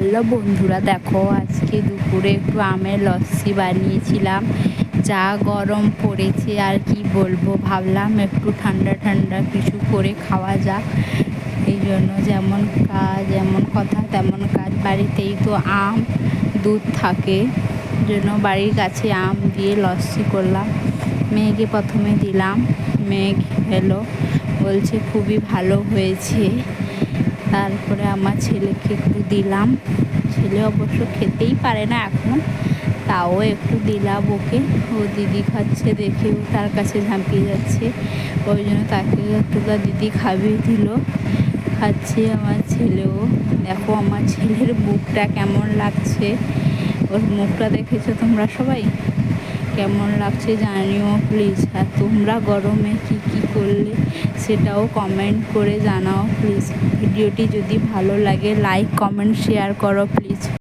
Hello বন্ধুরা, দেখো আজকে দুপুরে একটু আমের লস্যি বানিয়েছিলাম। যা গরম পড়েছে আর কি বলবো, ভাবলাম একটু ঠান্ডা ঠান্ডা কিছু করে খাওয়া যাক। এই জন্য যেমন কথা তেমন কাজ। বাড়িতেই তো আম দুধ থাকে, জন্য বাড়ির কাছে আম দিয়ে লস্যি করলাম। মেয়েকে প্রথমে দিলাম, মেয়ে খেলো, বলছে খুবই ভালো হয়েছে। তারপরে আমার ছেলেকে একটু দিলাম। ছেলে অবশ্য খেতেই পারে না এখন, তাও একটু দিলাম ওকে। ও দিদি খাচ্ছে দেখে ও তার কাছে ঝাঁপিয়ে যাচ্ছে, ওই জন্য তাকে একটু তার দিদি খাইয়ে দিল। খাচ্ছে আমার ছেলেও। দেখো আমার ছেলের মুখটা কেমন লাগছে, ওর মুখটা দেখেছো তোমরা সবাই? কেমন লাগছে জানিও প্লিজ। আর তোমরা গরমে কি কি করলে সেটাও কমেন্ট করে জানাও প্লিজ। ভিডিওটি যদি ভালো লাগে লাইক কমেন্ট শেয়ার করো প্লিজ।